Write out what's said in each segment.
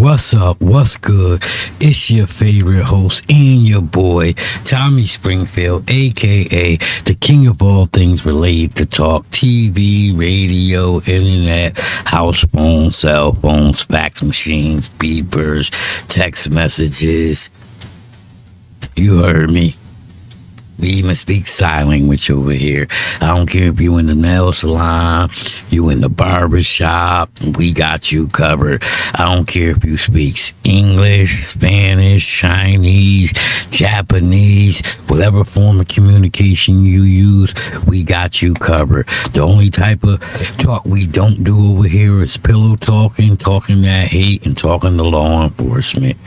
What's up? What's good? It's your favorite host and your boy, Tommy Springfield, aka the king of all things related to talk, TV, radio, internet, house phones, cell phones, fax machines, beepers, text messages. You heard me. We even speak sign language over here. I don't care if you in the nail salon, you in the barber shop, we got you covered. I don't care if you speak English, Spanish, Chinese, Japanese, whatever form of communication you use, we got you covered. The only type of talk we don't do over here is pillow talking, talking that hate, and talking to law enforcement.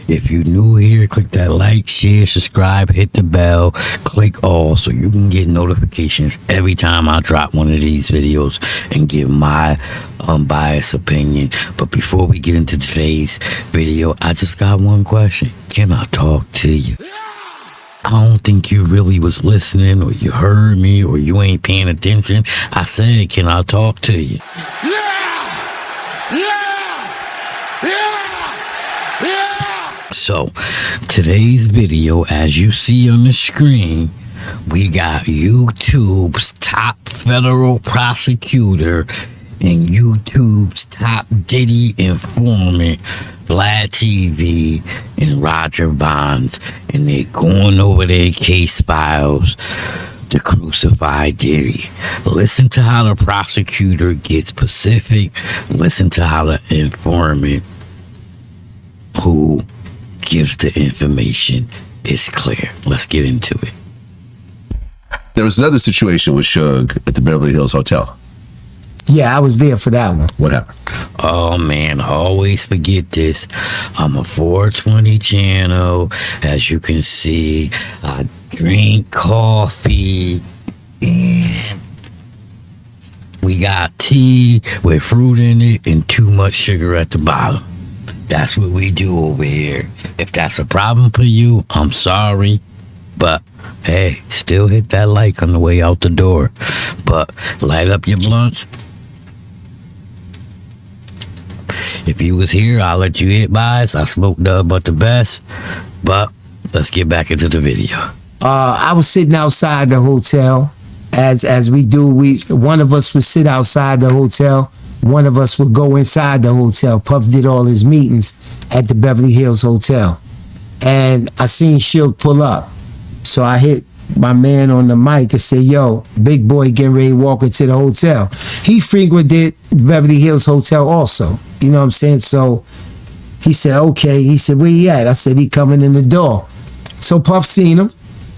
If you're new here, click that like, share, subscribe, hit the bell, click all so you can get notifications every time I drop one of these videos and give my unbiased opinion. But before we get into today's video, I just got one question. Can I talk to you? I don't think you really was listening, or you heard me, or you ain't paying attention. I said, can I talk to you? So, today's video, as you see on the screen, we got YouTube's top federal prosecutor and YouTube's top Diddy informant, VladTV and Roger Bonds, and they're going over their case files to crucify Diddy. Listen to how the prosecutor gets specific. Listen to how the informant who gives the information is clear. Let's get into it. There was another situation with Suge at the Beverly Hills Hotel. Yeah, I was there for that one. What happened? Oh man, always forget this. I'm a 420 channel. As you can see, I drink coffee and we got tea with fruit in it and too much sugar at the bottom. That's what we do over here. If that's a problem for you, I'm sorry. But hey, still hit that like on the way out the door. But light up your blunts. If you was here, I'll let you hit buys. I smoke dub but the best. But let's get back into the video. I was sitting outside the hotel. As we do, one of us would sit outside the hotel. One of us would go inside the hotel. Puff did all his meetings at the Beverly Hills Hotel. And I seen Suge pull up. So I hit my man on the mic and said, yo, big boy getting ready to walk into the hotel. He frequented Beverly Hills Hotel also. You know what I'm saying? So he said, okay. He said, where he at? I said, he coming in the door. So Puff seen him.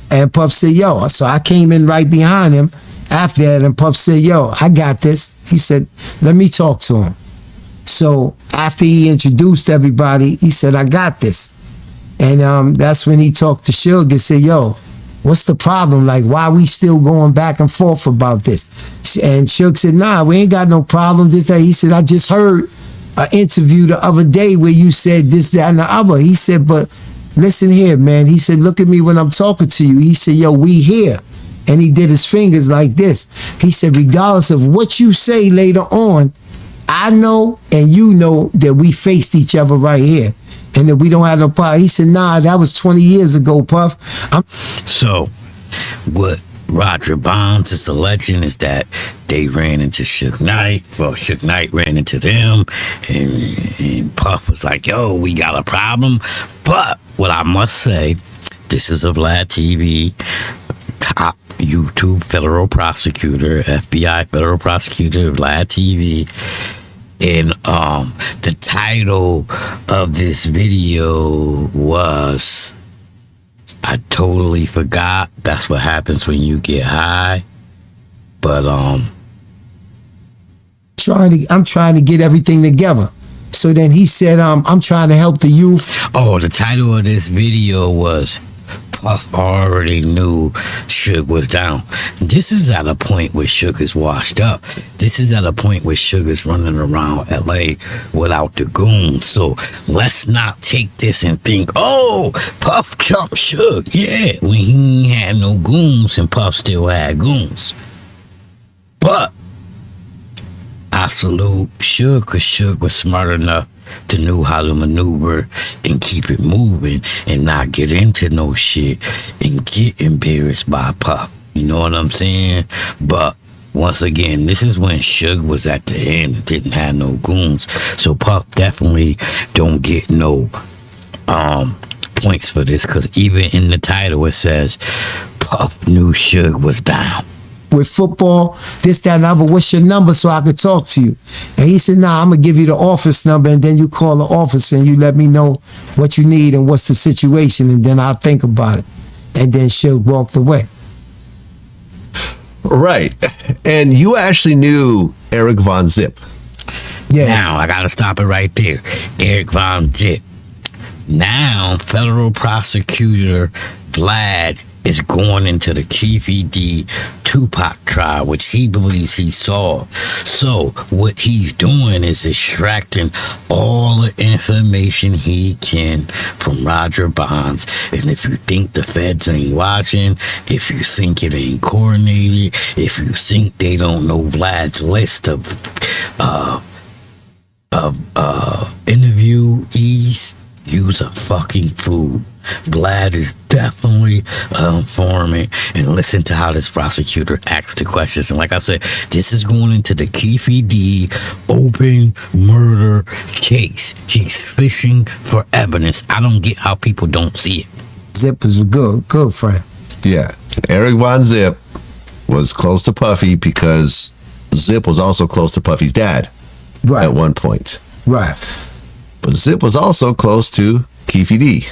And Puff said, yo. So I came in right behind him. After that, and Puff said, yo, I got this. He said, let me talk to him. So after he introduced everybody, he said, I got this. And that's when he talked to Suge and said, yo, what's the problem? Like, why we still going back and forth about this? And Suge said, nah, we ain't got no problem. This, that. He said, I just heard an interview the other day where you said this, that, and the other. He said, but listen here, man. He said, look at me when I'm talking to you. He said, yo, we here. And he did his fingers like this. He said, regardless of what you say later on, I know and you know that we faced each other right here and that we don't have no problem. He said, nah, that was 20 years ago, Puff. So, what Roger Bonds is alleging is that they ran into Suge Knight. Well, Suge Knight ran into them. And Puff was like, yo, we got a problem. But what I must say, this is a VladTV top YouTube federal prosecutor, FBI federal prosecutor, VladTV. And the title of this video was, I totally forgot. That's what happens when you get high. But I'm trying to get everything together. So then he said, I'm trying to help the youth. Oh, the title of this video was Puff already knew Suge was down. This is at a point where Suge is washed up. This is at a point where Suge is running around LA without the goons. So let's not take this and think, oh, Puff jumped Suge. Yeah, when he ain't had no goons and Puff still had goons. But I salute Suge, because Suge was smart enough to know how to maneuver and keep it moving and not get into no shit and get embarrassed by Puff. You know what I'm saying? But once again, this is when Suge was at the end and didn't have no goons. So Puff definitely don't get no points for this, because even in the title it says Puff knew Suge was down. With football, this, that, and other, what's your number so I could talk to you? And he said, nah, I'm going to give you the office number, and then you call the office and you let me know what you need and what's the situation, and then I'll think about it. And then Suge walked away. Right. And you actually knew Eric Von Zip. Yeah. Now, I got to stop it right there. Eric Von Zip. Now, federal prosecutor Vlad is going into the Keefe D Tupac trial, which he believes he solved. So what he's doing is extracting all the information he can from Roger Bonds. And if you think the feds ain't watching, if you think it ain't coordinated, if you think they don't know Vlad's list of interviewees, use a fucking fool. Vlad is definitely an informant, and listen to how this prosecutor asks the questions. And like I said, this is going into the Keefe D open murder case. He's fishing for evidence. I don't get how people don't see it. Zip is a good friend. Yeah. Eric Von Zip was close to Puffy because Zip was also close to Puffy's dad Right. at one point. Right. But Zip was also close to Keefe D.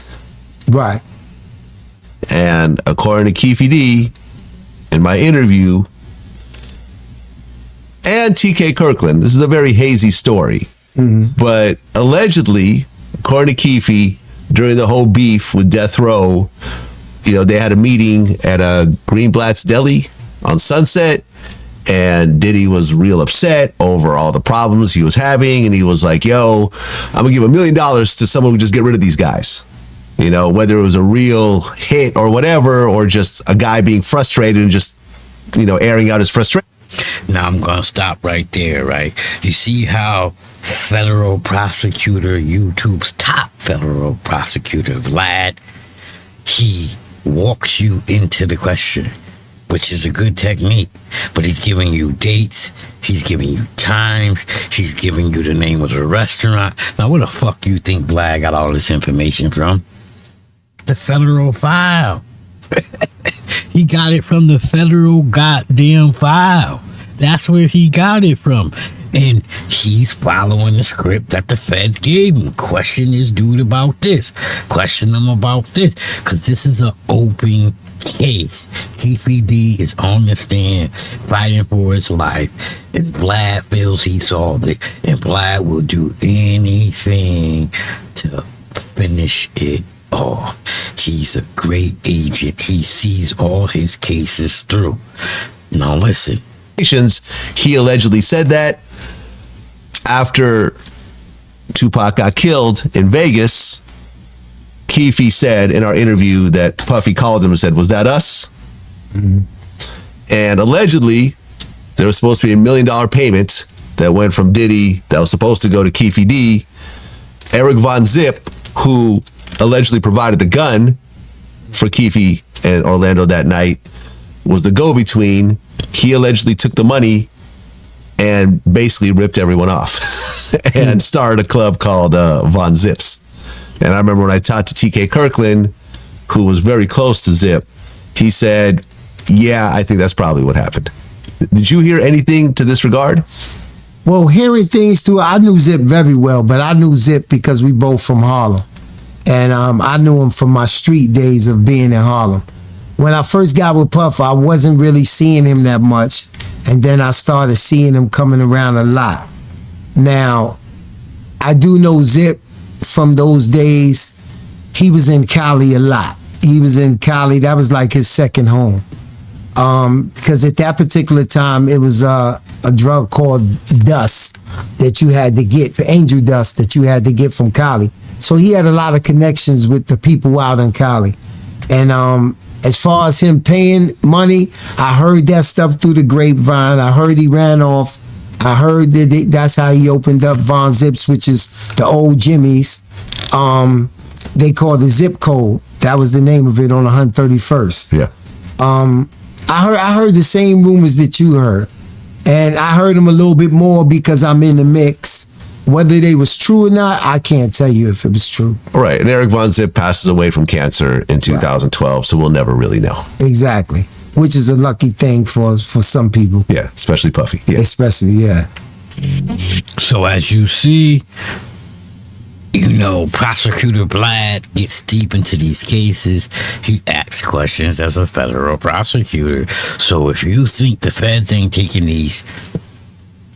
Right. And according to Keefe D, in my interview, and TK Kirkland, this is a very hazy story, but allegedly, according to Keefe, during the whole beef with Death Row, you know, they had a meeting at a Greenblatt's Deli on Sunset, and Diddy was real upset over all the problems he was having, and he was like, yo, I'm gonna give $1 million to someone who just get rid of these guys. You know, whether it was a real hit or whatever, or just a guy being frustrated and just, you know, airing out his frustration. Now I'm gonna stop right there, right? You see how federal prosecutor, YouTube's top federal prosecutor, Vlad, he walks you into the question, which is a good technique, but he's giving you dates, he's giving you times, he's giving you the name of the restaurant. Now, where the fuck you think Vlad got all this information from? The federal file. He got it from the federal goddamn file. That's where he got it from. And he's following the script that the feds gave him. Question this dude about this. Question him about this. Because this is an open case. Keefe D is on the stand fighting for his life. And Vlad feels he solved it. And Vlad will do anything to finish it off. He's a great agent. He sees all his cases through. Now listen. He allegedly said that after Tupac got killed in Vegas, Keefe said in our interview that Puffy called him and said, was that us? And allegedly, there was supposed to be $1 million payment that went from Diddy that was supposed to go to Keefe D. Eric Von Zip, who allegedly provided the gun for Keefe and Orlando that night, was the go-between. He allegedly took the money and basically ripped everyone off and started a club called Von Zips. And I remember when I talked to TK Kirkland, who was very close to Zip, he said, yeah, I think that's probably what happened. Did you hear anything to this regard? Well, hearing things too, I knew Zip very well, but I knew Zip because we both from Harlem. And I knew him from my street days of being in Harlem. When I first got with Puff, I wasn't really seeing him that much. And then I started seeing him coming around a lot. Now, I do know Zip from those days. He was in Cali a lot. He was in Cali. That was like his second home. Because at that particular time, it was a drug called dust that you had to get, angel dust that you had to get from Cali. So he had a lot of connections with the people out in Cali. And as far as him paying money, I heard that stuff through the grapevine. I heard he ran off I heard that that's how he opened up Von Zips, which is the old Jimmy's. They called the zip code. That was the name of it on 131st. Yeah. I heard the same rumors that you heard, and I heard them a little bit more because I'm in the mix. Whether they was true or not, I can't tell you if it was true. All right. And Eric Von Zip passes away from cancer in 2012, so we'll never really know. Exactly. Which is a lucky thing for some people. Yeah, especially Puffy. Yeah. Especially, yeah. So as you see, Prosecutor Vlad gets deep into these cases. He asks questions as a federal prosecutor. So if you think the feds ain't taking these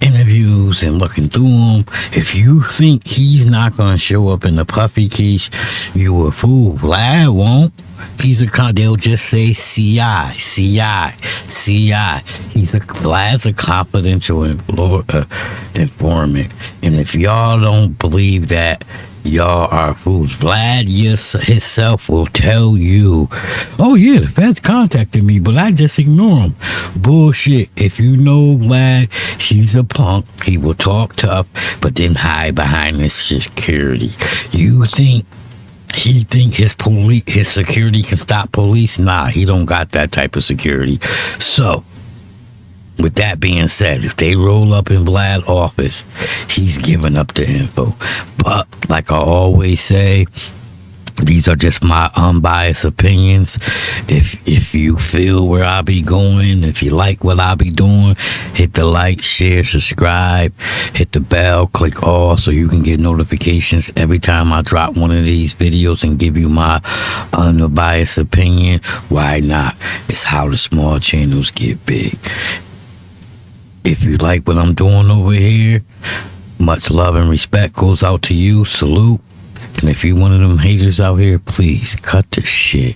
interviews and looking through them, if you think he's not going to show up in the Puffy case, you a fool. Vlad won't. They'll just say CI. Vlad's a confidential informant. And if y'all don't believe that, y'all are fools. Vlad himself will tell you, oh yeah, the feds contacted me, but I just ignore them. Bullshit. If you know Vlad, he's a punk. He will talk tough, but then hide behind his security. You think he think his security can stop police? Nah, he don't got that type of security. So, with that being said, if they roll up in Vlad's office, he's giving up the info. But, like I always say, these are just my unbiased opinions. If you feel where I be going, if you like what I be doing, hit the like, share, subscribe, hit the bell, click all so you can get notifications every time I drop one of these videos and give you my unbiased opinion. Why not? It's how the small channels get big. If you like what I'm doing over here, much love and respect goes out to you. Salute. And if you one of them haters out here, please cut the shit.